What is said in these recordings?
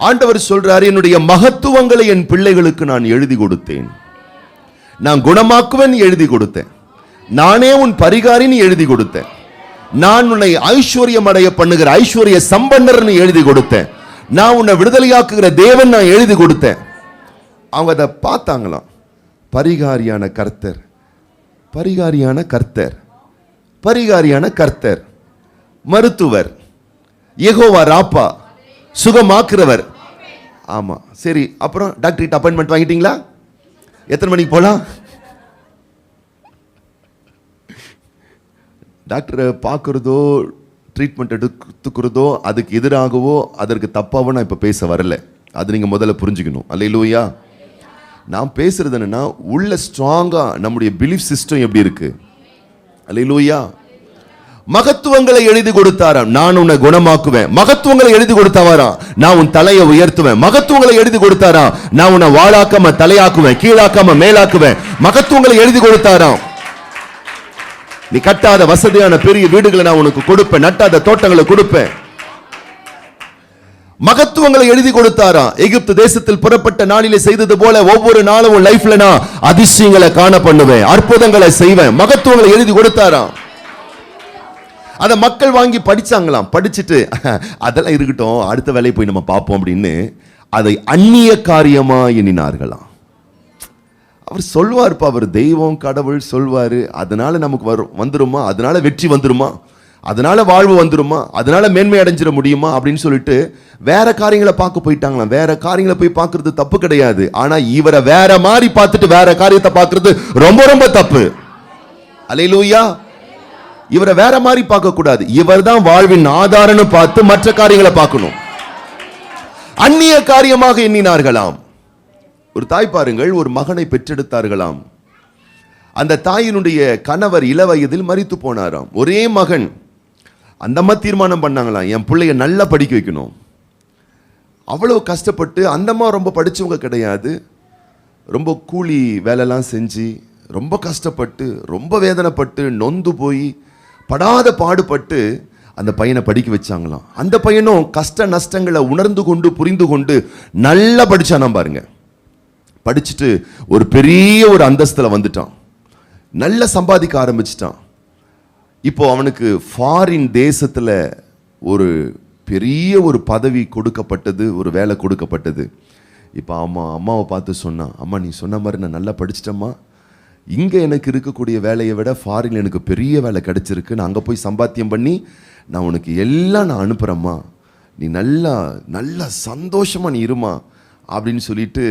ஆண்டவர் சொல்றாரு, என்னுடைய மகத்துவங்களை என் பிள்ளைகளுக்கு நான் எழுதி கொடுத்தேன். நான் குணமாக்குவேன் எழுதி கொடுத்தேன். நானே உன் பரிகாரின்னு எழுதி கொடுத்தேன். நான் உன்னை ஐஸ்வர்யம் அடைய பண்ணுகிற ஐஸ்வர்ய சம்பன்னர்னு எழுதி கொடுத்தேன். நான் உன்னை விடுதலையாக்குகிற தேவன் நான் எழுதி கொடுத்தேன். அவங்க அதை பார்த்தாங்களாம். பரிகாரியான கர்த்தர், பரிகாரியான கர்த்தர், பரிகாரியான கர்த்தர், மருத்துவர், யெகோவா ராப்பா, சுகமாக்குறவர். ஆமா, சரி. அப்புறம் டாக்டர் அப்பாயின்மெண்ட் வாங்கிட்டீங்களா? எத்தனை மணிக்கு போலாம்? டாக்டரை பார்க்குறதோ ட்ரீட்மெண்ட் எடுத்துக்கிறதோ அதுக்கு எதிராகவோ அதற்கு தப்பாவோ நான் இப்போ பேச வரல. அது நீங்கள் முதல்ல புரிஞ்சுக்கணும். அல்லேலூயா. நான் பேசுறது என்னன்னா, உள்ள ஸ்ட்ராங்காக நம்முடைய பிலீஃப் சிஸ்டம் எப்படி இருக்கு. அல்லேலூயா. மகத்துவங்களை எழுதி கொடுத்தாராம். நான் உன்னை குணமாக்குவேன். மகத்துவங்களை எழுதி கொடுத்தவாராம். நான் உன் தலையை உயர்த்துவேன். மகத்துவங்களை எழுதி கொடுத்தாராம். நான் உன்னை வாழாக்காம தலையாக்குவேன், கீழாக்காம மேலாக்குவேன். மகத்துவங்களை எழுதி கொடுத்தாராம். நீ கட்டாத வசதியான பெரிய வீடுகளை நான் உனக்கு கொடுப்பேன், நட்டாத தோட்டங்களை கொடுப்பேன். மகத்துவங்களை எழுதி கொடுத்தாராம். எகிப்து தேசத்தில் புறப்பட்ட நாளிலே செய்தது போல ஒவ்வொரு நாளும் உன் லைஃப்ல நான் அதிசயங்களை காண பண்ணுவேன், அற்புதங்களை செய்வேன். மகத்துவங்களை எழுதி கொடுத்தாராம். அதை மக்கள் வாங்கி படிச்சாங்களாம். படிச்சுட்டு அதெல்லாம் இருக்கட்டும், அடுத்த வேலையை போய் நம்ம பார்ப்போம் அப்படின்னு அதை அந்நிய காரியமா எண்ணினார்களாம். அவர் சொல்வார்ப்பா, அவர் தெய்வம் கடவுள் சொல்வாரு, அதனால நமக்கு வந்துருமா, அதனால வெற்றி வந்துருமா, அதனால வாழ்வு வந்துருமா, அதனால மேன்மை அடைஞ்சிட முடியுமா அப்படின்னு சொல்லிட்டு வேற காரியங்களை பார்க்க போயிட்டாங்களாம். வேற காரியங்களை போய் பார்க்கறது தப்பு கிடையாது. ஆனா இவரை வேற மாதிரி பார்த்துட்டு வேற காரியத்தை பார்க்கறது ரொம்ப ரொம்ப தப்பு. அல்லேலூயா. இவரை வேற மாதிரி பார்க்க கூடாது. இவர் தான் வாழ்வின் ஆதாரம்னு பார்த்து மற்ற காரியங்களை பார்க்கணும். அந்நிய காரியமாக எண்ணினார்களாம். ஒரு தாய் பாருங்கள், ஒரு மகனை பெற்றெடுத்தார்களாம். அந்த தாயினுடைய கணவர் இளவயதில் மரித்து போனாராம். ஒரே மகன். அந்த அம்மா தீர்மானம் பண்ணாங்களாம், என் பிள்ளைய நல்லா படிக்க வைக்கணும். அவ்வளவு கஷ்டப்பட்டு, அந்த அம்மா ரொம்ப படிச்சவங்க கிடையாது, ரொம்ப கூலி வேலைலாம் செஞ்சு ரொம்ப கஷ்டப்பட்டு ரொம்ப வேதனைப்பட்டு நொந்து போய் படாத பாடுபட்டு அந்த பையனை படிக்க வச்சாங்களாம். அந்த பையனும் கஷ்ட நஷ்டங்களை உணர்ந்து கொண்டு புரிந்து கொண்டு நல்லா படிச்சானா பாருங்க. படிச்சுட்டு ஒரு பெரிய ஒரு அந்தஸ்துல வந்துட்டான். நல்லா சம்பாதிக்க ஆரம்பிச்சிட்டான். இப்போ அவனுக்கு ஃபாரின் தேசத்துல ஒரு பெரிய ஒரு பதவி கொடுக்கப்பட்டது, ஒரு வேலை கொடுக்கப்பட்டது. இப்போ அம்மாவை பார்த்து சொன்னான், அம்மா நீ சொன்ன மாதிரி நான் நல்லா படிச்சிட்டேம்மா, இங்கே எனக்கு இருக்கக்கூடிய வேலையை விட ஃபாரின்ல எனக்கு பெரிய வேலை கிடைச்சிருக்கு, நான் அங்கே போய் சம்பாத்தியம் பண்ணி நான் உனக்கு எல்லாம் நான் அனுப்புகிறேம்மா, நீ நல்லா நல்லா சந்தோஷமாக நீ இருமா அப்படின்னு சொல்லிட்டு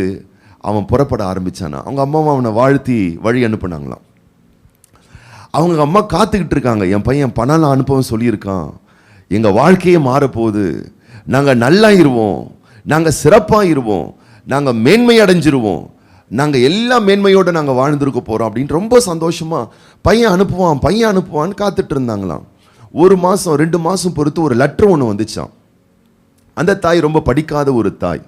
அவன் புறப்பட ஆரம்பிச்சானா. அவங்க அம்மாவும் அவனை வாழ்த்தி வழி அனுப்புனாங்களாம். அவங்க அம்மா காத்துக்கிட்டு இருக்காங்க, என் பையன் பணம் அனுப்பவும் சொல்லியிருக்கான், எங்கள் வாழ்க்கையே மாறப்போகுது, நாங்கள் நல்லா இருவோம், நாங்கள் சிறப்பாக இருவோம், நாங்கள் மேன்மை அடைஞ்சிருவோம், நாங்கள் எல்லா மேன்மையோடு நாங்கள் வாழ்ந்துருக்க போகிறோம் அப்படின்னு ரொம்ப சந்தோஷமாக பையன் அனுப்புவான்னு காத்துட்டு இருந்தாங்களாம். 1 மாதம் 2 மாதம் பொறுத்து ஒரு லெட்டர் ஒன்று வந்துச்சான். அந்த தாய் ரொம்ப படிக்காத ஒரு தாய்.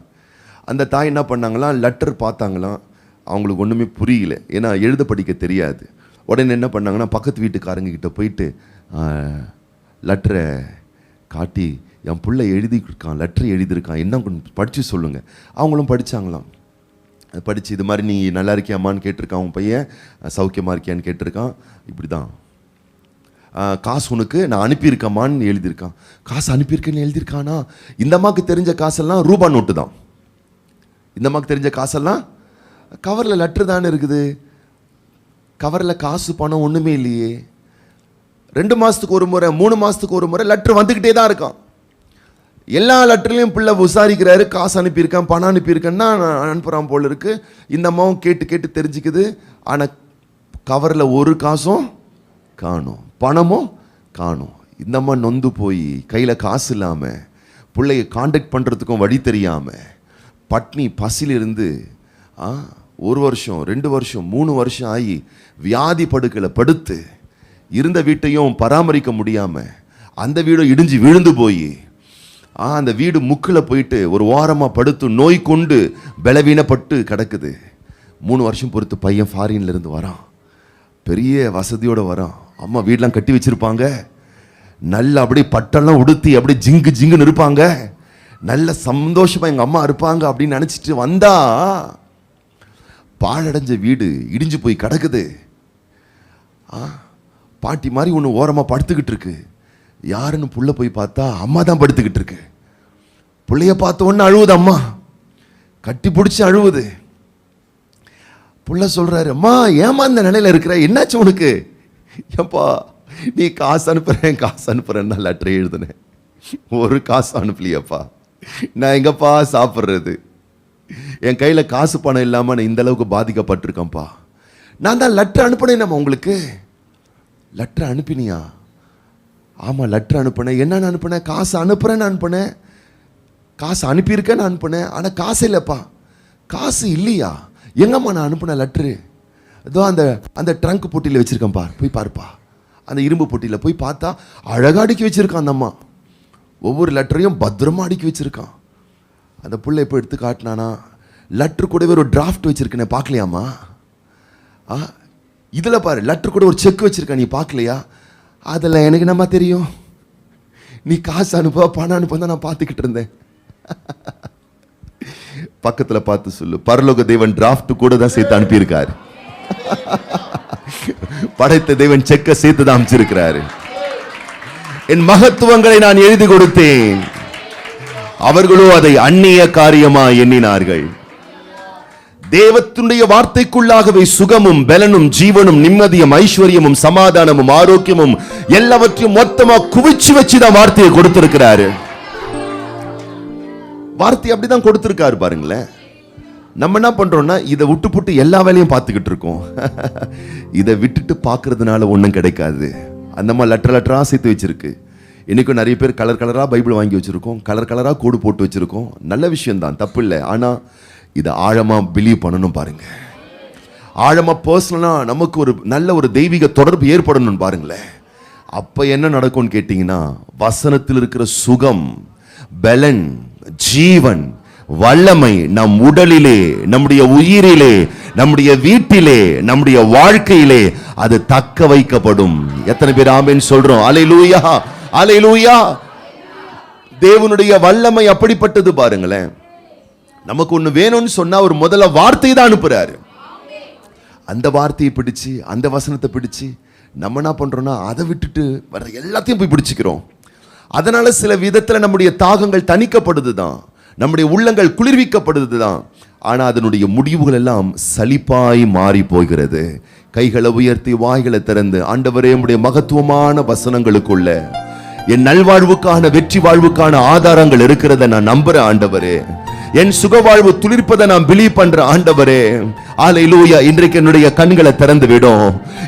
அந்த தாய் என்ன பண்ணாங்களாம், லெட்டர் பார்த்தாங்களாம். அவங்களுக்கு ஒன்றுமே புரியல, ஏன்னா எழுத படிக்க தெரியாது. உடனே என்ன பண்ணாங்கன்னா, பக்கத்து வீட்டுக்காரங்க கிட்ட போயிட்டு லெட்டரை காட்டி, என் பிள்ளை எழுதியிருக்கான், லெட்டர் எழுதியிருக்கான், என்ன கொஞ்சம் படித்து சொல்லுங்கள். அவங்களும் படித்தாங்களாம். படித்து இது மாதிரி நீ நல்லா இருக்கியாமான்னு கேட்டிருக்கான், உன் பையன் சௌக்கியமாக இருக்கியான்னு கேட்டிருக்கான். இப்படி தான் காசு உனக்கு நான் அனுப்பியிருக்கமான்னு எழுதியிருக்கான். காசு அனுப்பியிருக்கேன்னு எழுதியிருக்கானா? இந்த அம்மாவுக்கு தெரிஞ்ச காசெல்லாம் ரூபா நோட்டு தான். இந்த அம்மாவுக்கு தெரிஞ்ச காசெல்லாம் கவரில் லெட்ரு தானே இருக்குது, கவரில் காசு பணம் ஒன்றுமே இல்லையே. 2 மாதத்துக்கு ஒரு முறை 3 மாதத்துக்கு ஒரு முறை லெட்ரு வந்துக்கிட்டே தான் இருக்கான். எல்லா லெட்டர்லையும் பிள்ளை விசாரிக்கிறாரு, காசு அனுப்பியிருக்கான், பணம் அனுப்பியிருக்கேன்னா அனுப்புகிறான் போல இருக்கு. இந்த அம்மாவும் கேட்டு கேட்டு தெரிஞ்சுக்குது. ஆனால் கவரில் ஒரு காசும் காணும், பணமும் காணும். இந்த அம்மா நொந்து போய் கையில் காசு இல்லாமல், பிள்ளைய காண்டாக்ட் பண்ணுறதுக்கும் வழி தெரியாமல், பட்னி பசிலிருந்து 1 வருஷம் 2 வருஷம் 3 வருஷம் ஆகி வியாதி படுக்கையில் படுத்து இருந்த வீட்டையும் பராமரிக்க முடியாமல் அந்த வீடும் இடிஞ்சு விழுந்து போய் அந்த வீடு முக்கில் போயிட்டு ஒரு ஓரமாக படுத்து நோய் கொண்டு பலவீனப்பட்டு கிடக்குது. 3 வருஷம் பொறுத்து பையன் ஃபாரின்ல இருந்து வரான், பெரிய வசதியோடு வரான். அம்மா வீடெலாம் கட்டி வச்சுருப்பாங்க, நல்லா அப்படியே பட்டெல்லாம் உடுத்தி அப்படியே ஜிங்குன்னு இருப்பாங்க, நல்ல சந்தோஷமா எங்க அம்மா இருப்பாங்க அப்படின்னு நினைச்சிட்டு வந்தா பாழடைஞ்ச வீடு இடிஞ்சு போய் கிடக்குது. பாட்டி மாதிரி ஒன்று ஓரமா படுத்துக்கிட்டு இருக்கு. யாருன்னு புள்ள போய் பார்த்தா அம்மா தான் படுத்துக்கிட்டு இருக்கு. பிள்ளைய பார்த்த உடனே அழுவுது, அம்மா கட்டி பிடிச்சி அழுவுது. புள்ள சொல்றாரு, அம்மா ஏமா இந்த நிலையில இருக்கிற, என்னாச்சு உனக்கு? ஏப்பா நீ காசு அனுப்புறேன் லெட்டர் எழுதுனேன், ஒரு காசு அனுப்பலையப்பா, நான் எங்கப்பா சாப்பிட்றது, என் கையில காசு பணம் இல்லாம நான் இந்த அளவுக்கு பாதிக்கப்பட்டிருக்கேன்ப்பா. நான் தான் லெட்டர் அனுப்பினேன். உங்களுக்கு லெட்டர் அனுப்பினியா? ஆமா லெட்டர் அனுப்பினேன். என்னன்னு அனுப்பினேன்? காசு அனுப்புறேன்னு அனுப்பினேன், காசு அனுப்பியிருக்கேன்னு அனுப்பினேன். ஆனா காசு இல்லப்பா. காசு இல்லையா? எங்கம்மா நான் அனுப்பின லெட்ரு? ஏதோ அந்த ட்ரங்க் பொட்டியில் வச்சிருக்கேன் பார், போய் பாருப்பா. அந்த இரும்பு பொட்டியில் போய் பார்த்தா அழகா அடுக்கி வச்சிருக்கான் அந்த அம்மா. ஒவ்வொரு லெட்டரையும் பத்திரமா அடுக்கி வச்சிருக்கான். அந்த புள்ள எப்போ எடுத்து காட்டினானா, லெட்ரு கூடவே ஒரு டிராஃப்ட் வச்சிருக்கேன், பார்க்கலையாம்மா? இதில் பாரு, லெட்ரு கூட ஒரு செக் வச்சிருக்கேன், நீ பார்க்கலையா? அதில் எனக்கு நம்ம தெரியும், நீ காசு அனுப்ப பணம் அனுப்ப தான் நான் பார்த்துக்கிட்டு இருந்தேன். பக்கத்துல பார்த்து சொல்லு, பரலோக தேவன் டிராஃப்ட் கூட தான் சேர்த்து அனுப்பியிருக்காரு. படைத்த தேவன் செக்க சேர்த்து தான் அமைச்சிருக்கிறாரு. என் மகத்துவங்களை நான் எழுதி கொடுத்தேன், அவர்களோ அதை அந்நிய காரியமா எண்ணினார்கள். தேவத்துடைய வார்த்தைக்குள்ளாகவே சுகமும் பலனும் ஜீவனும் நிம்மதியும் ஐஸ்வர்யமும் சமாதானமும் ஆரோக்கியமும் எல்லாவற்றையும் மொத்தமா குவிச்சு வச்சுதான் வார்த்தையை கொடுத்திருக்கிறாரு. வார்த்தை அப்படிதான் கொடுத்திருக்காரு பாருங்களேன். நம்ம என்ன பண்றோம்னா இதை விட்டு புட்டு எல்லா வேலையும் பார்த்துக்கிட்டு இருக்கோம். இதை விட்டுட்டு பார்க்கறதுனால ஒன்றும் கிடைக்காது. அந்த மாதிரி லெட்டரா சேர்த்து வச்சிருக்கு. இன்னைக்கும் நிறைய பேர் கலர் கலரா பைபிள் வாங்கி வச்சிருக்கோம், கலர் கலரா கோடு போட்டு வச்சிருக்கோம். நல்ல விஷயம் தான், தப்பு இல்லை. ஆனா இதை ஆழமா பிலீவ் பண்ணணும் பாருங்க. ஆழமா பர்சனலா நமக்கு ஒரு நல்ல ஒரு தெய்வீக தொடர்பு ஏற்படணும் பாருங்களேன். அப்ப என்ன நடக்கும்னு கேட்டீங்கன்னா, வசனத்தில் இருக்கிற சுகம், பலன், ஜீவன், வல்லமை நம் உடலிலே, நம்முடைய உயிரிலே, நம்முடைய வீட்டிலே, நம்முடைய வாழ்க்கையிலே அது தக்க வைக்கப்படும். எத்தனை பேர் ஆமென் சொல்றோம்? அல்லேலூயா, அல்லேலூயா. தேவனுடைய வல்லமை அப்படிப்பட்டது பாருங்களேன். நமக்கு ஒண்ணு வேணும்னு சொன்னா ஒரு முதல்ல வார்த்தை தான் அனுப்புறாரு. அந்த வார்த்தையை பிடிச்சு, அந்த வசனத்தை பிடிச்சு நம்ம என்ன பண்றோம்னா அதை விட்டுட்டு வர எல்லாத்தையும் போய் பிடிச்சுக்கிறோம். அதனால சில விதத்துல நம்முடைய தாகங்கள் தணிக்கப்படுதுதான், நம்முடைய உள்ளங்கள் குளிர்விக்கப்படுதுதான். ஆனா அதனுடைய முடிவுகள் எல்லாம் சலிப்பாய் மாறி போகிறது. கைகளை உயர்த்தி வாய்களை திறந்து, ஆண்டவரே உம்முடைய மகத்துவமான வசனங்களுக்குள்ள என் நல்வாழ்வுக்கான வெற்றி வாழ்வுக்கான ஆதாரங்கள் இருக்கிறத நான் நம்புறேன் ஆண்டவரே. என் சுகவாழ்வு துளிர்ப்பதை நான் பிலீவ் பண்ற ஆண்டவரே. அல்லேலூயா. இன்றைக்கு என்னுடைய கண்களை திறந்து விடும்.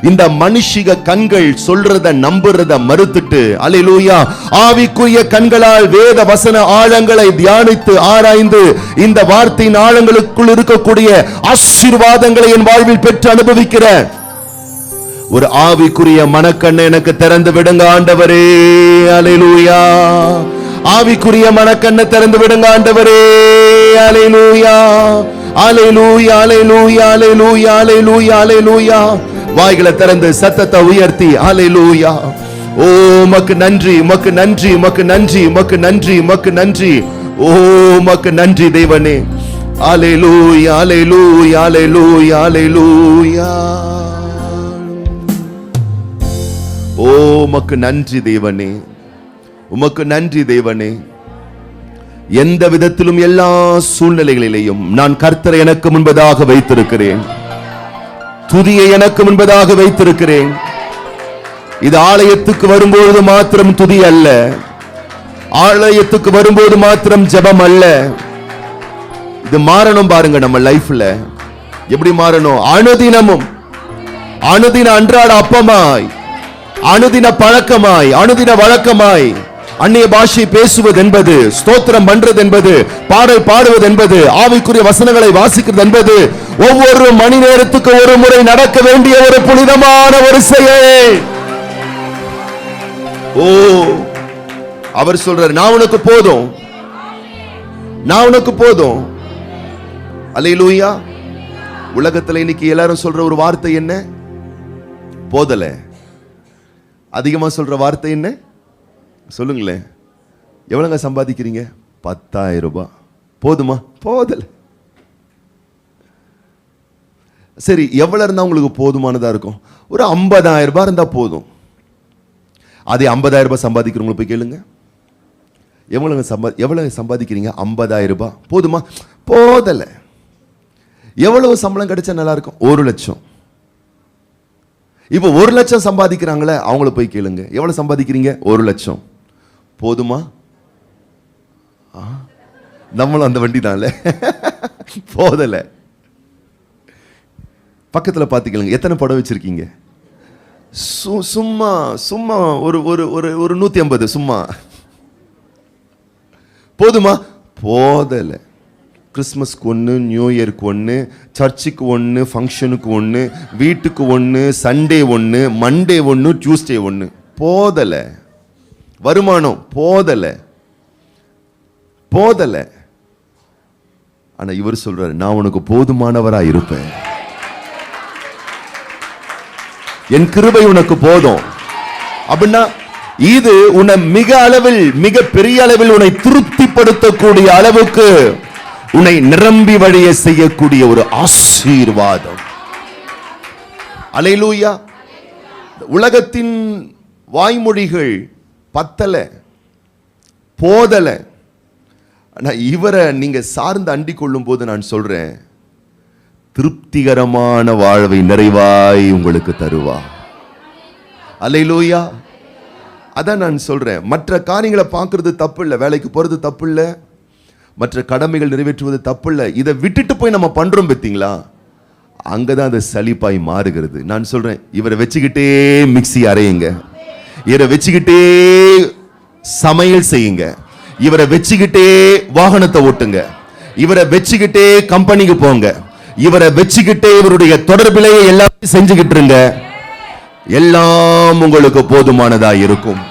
இந்த மனுஷிக கண்கள் சொல்றத நம்புறத மறுத்துட்டு, அல்லேலூயா, ஆவிக்குரிய கண்களால் வேத வசன ஆழங்களை தியானித்து ஆராய்ந்து இந்த வார்த்தையின் ஆழங்களுக்குள் இருக்கக்கூடிய ஆசீர்வாதங்களை என் வாழ்வில் பெற்று அனுபவிக்கிற ஒரு ஆவிக்குரிய மனக்கண்ணை எனக்கு திறந்து விடுங்க ஆண்டவரே. அல்லேலூயா. ஆவிக்குரிய மனக்கண்ணை திறந்து விடுங்க ஆண்டவரே. அல்லேலூயா, அல்லேலூயா, அல்லேலூயா, அல்லேலூயா, அல்லேலூயா, அல்லேலூயா. வாய்களை திறந்து சத்தத்தை உயர்த்தி அல்லேலூயா. ஓ உமக்கு நன்றி, உமக்கு நன்றி, உமக்கு நன்றி, உமக்கு நன்றி, உமக்கு நன்றி. ஓ உமக்கு நன்றி தேவனே. அல்லேலூயா, அல்லேலூயா, அல்லேலூயா, அல்லேலூயா. ஓ உமக்கு நன்றி தேவனே, உமக்கு நன்றி தேவனே. எந்த விதத்திலும் எல்லா சூழ்நிலைகளிலேயும் நான் கர்த்தரை எனக்கு முன்பதாக வைத்திருக்கிறேன், துதியை எனக்கு முன்பதாக வைத்திருக்கிறேன். இது ஆலயத்துக்கு வரும்போது மாத்திரம் துதி அல்ல, ஆலயத்துக்கு வரும்போது மாத்திரம் ஜெபம் அல்ல. இது மாறணும் பாருங்க. நம்ம லைஃப்ல எப்படி மாறணும்? அனுதினமும், அனுதின அன்றாட அப்பமாய், அனுதின பழக்கமாய், அனுதின வழக்கமாய் அந்நிய பாஷை பேசுவது என்பது, ஸ்தோத்திரம் பண்றது என்பது, பாடல் பாடுவது என்பது, ஆவிக்குரிய வசனங்களை வாசிக்கிறது என்பது ஒவ்வொரு மணி நேரத்துக்கு ஒரு முறை நடக்க வேண்டிய ஒரு புனிதமான ஒரு செயல். ஓ அவர் சொல்றார், நான் உனக்கு போதும், நான் உனக்கு போதும். அல்லேலூயா. உலகத்துல இன்னைக்கு எல்லாரும் சொல்ற ஒரு வார்த்தை என்ன? போதல. அதிகமா சொல்ற வார்த்தை என்ன? சொல்லுங்களேன். எவ்வளவுங்க சம்பாதிக்கிறீங்க? 10,000 ரூபாய் போதுமா? போதல. சரி, எவ்வளவு இருந்தா உங்களுக்கு போதுமானதா இருக்கும்? ஒரு 50,000 ரூபாய் இருந்தா போதும். அதே 50,000 ரூபாய் சம்பாதிக்கிறவங்களை போய் கேளுங்க, எவ்வளவு சம்பாதிக்கிறீங்க? 50,000 ரூபாய் போதுமா? போதல. எவ்வளவு சம்பளம் கிடைச்சா நல்லா இருக்கும்? 1 லட்சம். இப்போ 1 லட்சம் சம்பாதிக்கிறாங்களே, அவங்கள போய் கேளுங்க, எவ்வளவு சம்பாதிக்கிறீங்க? 1 லட்சம் போதுமா? நம்மளும் அந்த வண்டி தான்ல, போதல. பக்கத்துல பாத்துக்கலுங்க, எத்தனை படம் வச்சிருக்கீங்க? சும்மா சும்மா ஒரு ஒரு ஒரு 150 சும்மா போதுமா? போதல. கிறிஸ்மஸ்க்கு 1, நியூ இயருக்கு 1, சர்ச்சுக்கு 1, ஃபங்க்ஷனுக்கு 1, வீட்டுக்கு 1, சண்டே 1, மண்டே 1, டியூஸ்டே 1. போதல. வருமானம் போதல, போதல. ஆனா இவர் சொல்றாரு, நான் உனக்கு போதுமானவரா இருப்பேன், என் கிருபை உனக்கு போதும். அப்படின்னா இது உன்னை மிக அளவில், மிக பெரிய அளவில் உன்னை திருப்திப்படுத்தக்கூடிய அளவுக்கு உன்னை நிரம்பி வழிய செய்யக்கூடிய ஒரு ஆசீர்வாதம். அல்லேலூயா. உலகத்தின் வாய்மொழிகள் பத்தல, போதல. ஆனா இவரை நீங்க சார்ந்து அண்டிக் கொள்ளும் போது நான் சொல்றேன், திருப்திகரமான வாழ்வை நிறைவாய் உங்களுக்கு தருவா. அல்லேலூயா. அதான் நான் சொல்றேன், மற்ற காரியங்களை பார்க்கறது தப்பு இல்லை, வேலைக்கு போறது தப்பு இல்லை, மற்ற கடமைகள் நிறைவேற்றுவது தப்பு இல்லை. இதை விட்டுட்டு போய் நம்ம பண்றோம் பார்த்தீங்களா, அங்கதான் அது சலிப்பாய் மாறுகிறது. நான் சொல்றேன், இவரை வச்சுக்கிட்டே மிக்ஸி அரையுங்க, இவரை வச்சுக்கிட்டே சமையல் செய்யுங்க, இவரை வச்சுக்கிட்டே வாகனத்தை ஓட்டுங்க, இவரை வச்சுக்கிட்டே கம்பெனிக்கு போங்க, இவரை வச்சுக்கிட்டே இவருடைய தொடர்பிலேயே எல்லாம் செஞ்சுக்கிட்டு இருங்க, எல்லாம் உங்களுக்கு போதுமானதா இருக்கும்.